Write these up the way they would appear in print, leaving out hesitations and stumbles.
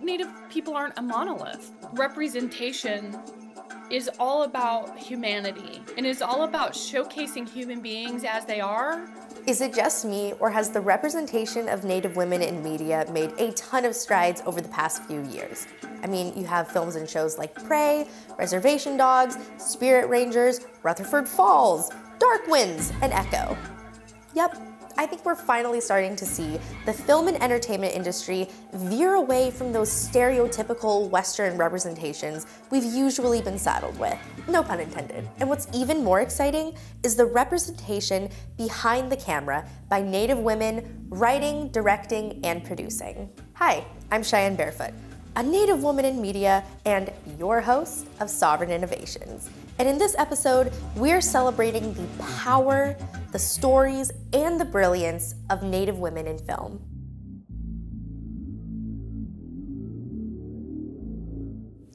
Native people aren't a monolith. Representation is all about humanity and is all about showcasing human beings as they are. Is it just me, or has the representation of Native women in media made a ton of strides over the past few years? I mean, you have films and shows like Prey, Reservation Dogs, Spirit Rangers, Rutherford Falls, Dark Winds, and Echo. Yep, I think we're finally starting to see the film and entertainment industry veer away from those stereotypical Western representations we've usually been saddled with. No pun intended. And what's even more exciting is the representation behind the camera by Native women writing, directing, and producing. Hi, I'm Cheyenne Barefoot, a Native woman in media and your host of Sovereign Innovations. And in this episode, we're celebrating the power, the stories, and the brilliance of Native women in film.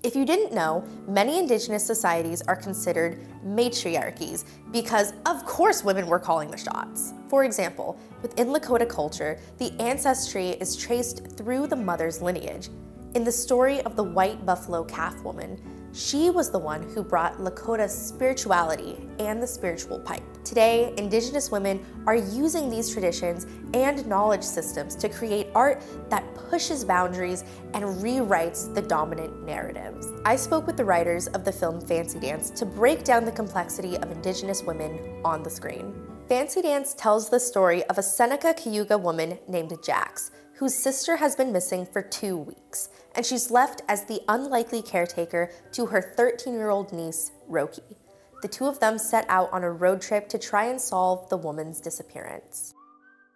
If you didn't know, many Indigenous societies are considered matriarchies because, of course, women were calling the shots. For example, within Lakota culture, the ancestry is traced through the mother's lineage. In the story of the White Buffalo Calf Woman, she was the one who brought Lakota spirituality and the spiritual pipe. Today, Indigenous women are using these traditions and knowledge systems to create art that pushes boundaries and rewrites the dominant narratives. I spoke with the writers of the film Fancy Dance to break down the complexity of Indigenous women on the screen. Fancy Dance tells the story of a Seneca Cayuga woman named Jax, whose sister has been missing for 2 weeks, and she's left as the unlikely caretaker to her 13-year-old niece, Roki. The two of them set out on a road trip to try and solve the woman's disappearance.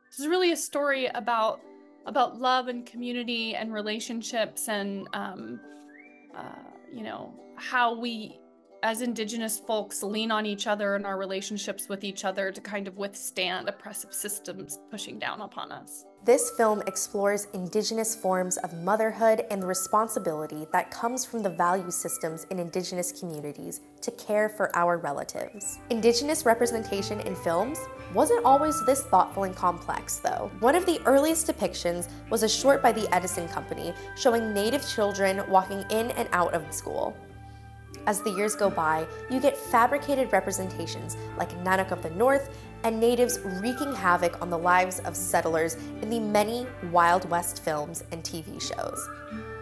This is really a story about love and community and relationships and how we as Indigenous folks lean on each other and our relationships with each other to kind of withstand oppressive systems pushing down upon us. This film explores Indigenous forms of motherhood and the responsibility that comes from the value systems in Indigenous communities to care for our relatives. Indigenous representation in films wasn't always this thoughtful and complex, though. One of the earliest depictions was a short by the Edison Company showing Native children walking in and out of the school. As the years go by, you get fabricated representations like Nanook of the North and natives wreaking havoc on the lives of settlers in the many Wild West films and TV shows.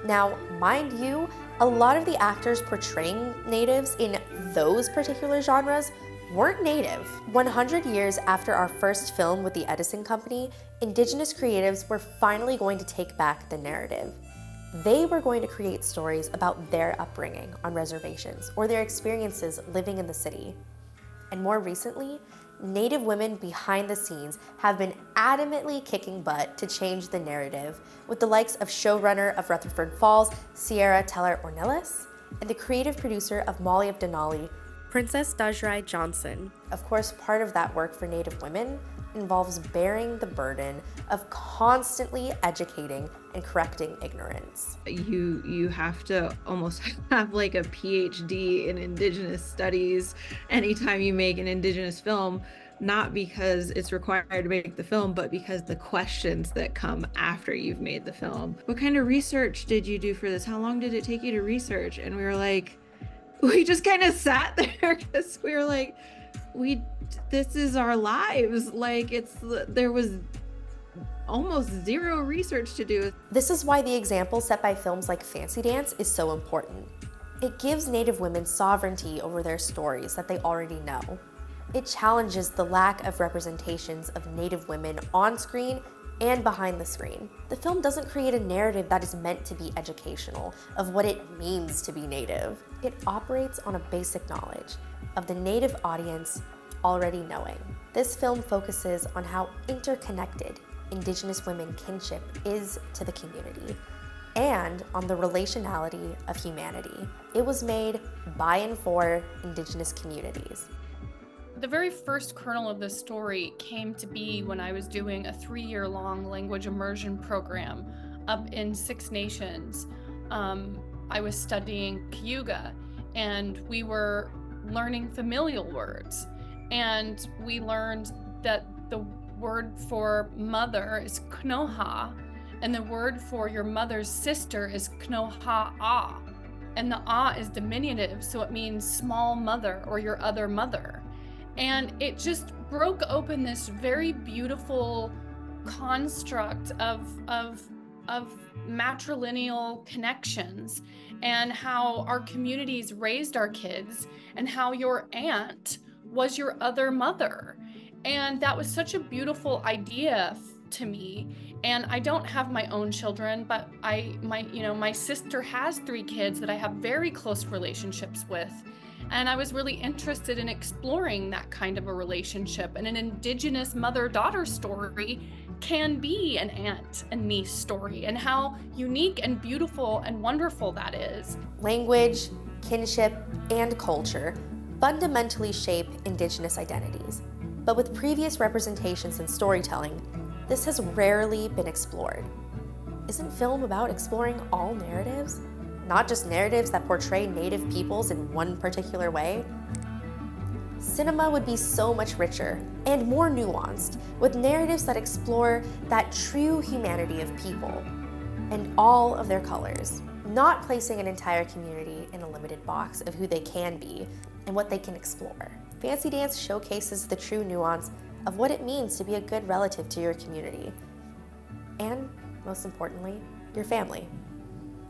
Now, mind you, a lot of the actors portraying natives in those particular genres weren't native. 100 years after our first film with the Edison Company, Indigenous creatives were finally going to take back the narrative. They were going to create stories about their upbringing on reservations or their experiences living in the city. And more recently, Native women behind the scenes have been adamantly kicking butt to change the narrative, with the likes of showrunner of Rutherford Falls, Sierra Teller Ornelas, and the creative producer of Molly of Denali, Princess Dajrai Johnson. Of course, part of that work for Native women involves bearing the burden of constantly educating and correcting ignorance. You have to almost have like a PhD in Indigenous studies anytime you make an Indigenous film, not because it's required to make the film, but because the questions that come after you've made the film. What kind of research did you do for this? How long did it take you to research? And we were like, we just kind of sat there because we were like, this is our lives. Like there was almost zero research to do. This is why the example set by films like Fancy Dance is so important. It gives Native women sovereignty over their stories that they already know. It challenges the lack of representations of Native women on screen and behind the screen. The film doesn't create a narrative that is meant to be educational of what it means to be Native. It operates on a basic knowledge of the Native audience already knowing. This film focuses on how interconnected Indigenous women kinship is to the community and on the relationality of humanity. It was made by and for Indigenous communities. The very first kernel of this story came to be when I was doing a 3-year-long language immersion program up in 6 Nations. I was studying Cayuga, and we were learning familial words. And we learned that the word for mother is knoha, And the word for your mother's sister is knoha-a. And the ah is diminutive, so it means small mother or your other mother. And it just broke open this very beautiful construct of matrilineal connections, and how our communities raised our kids, and how your aunt was your other mother. And that was such a beautiful idea to me. And I don't have my own children, but my sister has 3 kids that I have very close relationships with. And I was really interested in exploring that kind of a relationship. And an Indigenous mother-daughter story can be an aunt and niece story, and how unique and beautiful and wonderful that is. Language, kinship, and culture fundamentally shape Indigenous identities. But with previous representations in storytelling, this has rarely been explored. Isn't film about exploring all narratives? Not just narratives that portray Native peoples in one particular way? Cinema would be so much richer and more nuanced with narratives that explore that true humanity of people and all of their colors, not placing an entire community in a limited box of who they can be and what they can explore. Fancy Dance showcases the true nuance of what it means to be a good relative to your community and, most importantly, your family.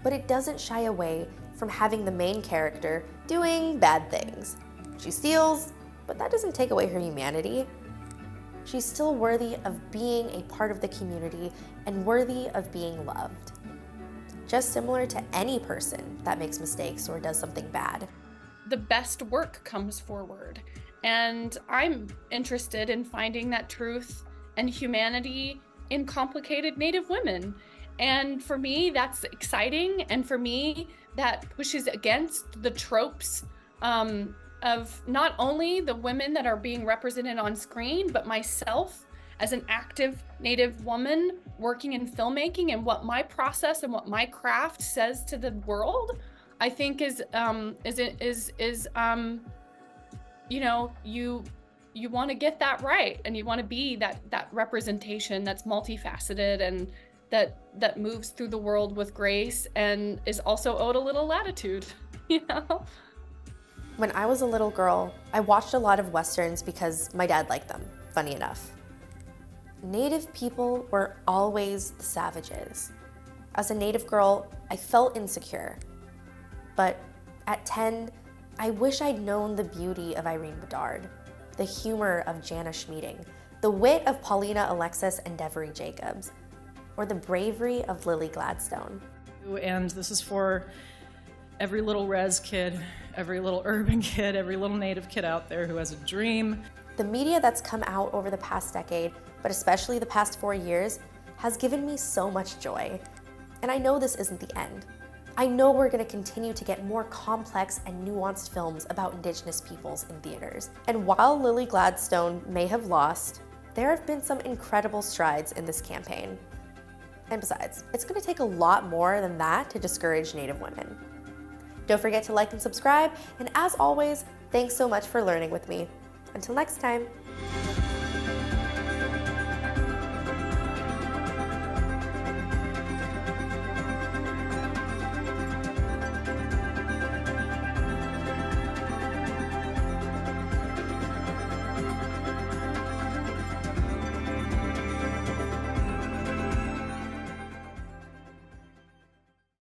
But it doesn't shy away from having the main character doing bad things. She steals, but that doesn't take away her humanity. She's still worthy of being a part of the community and worthy of being loved. Just similar to any person that makes mistakes or does something bad. The best work comes forward. And I'm interested in finding that truth and humanity in complicated Native women. And for me, that's exciting. And for me, that pushes against the tropes of not only the women that are being represented on screen, but myself as an active Native woman working in filmmaking, and what my process and what my craft says to the world, I think is you know, you want to get that right, and you want to be that representation that's multifaceted and that moves through the world with grace and is also owed a little latitude, you know? When I was a little girl, I watched a lot of Westerns because my dad liked them, funny enough. Native people were always the savages. As a Native girl, I felt insecure. But at 10, I wish I'd known the beauty of Irene Bedard, the humor of Jana Schmieding, the wit of Paulina Alexis and Devery Jacobs, or the bravery of Lily Gladstone. And this is for every little res kid, every little urban kid, every little Native kid out there who has a dream. The media that's come out over the past decade, but especially the past 4 years, has given me so much joy. And I know this isn't the end. I know we're going to continue to get more complex and nuanced films about Indigenous peoples in theaters. And while Lily Gladstone may have lost, there have been some incredible strides in this campaign. And besides, it's going to take a lot more than that to discourage Native women. Don't forget to like and subscribe, and as always, thanks so much for learning with me. Until next time.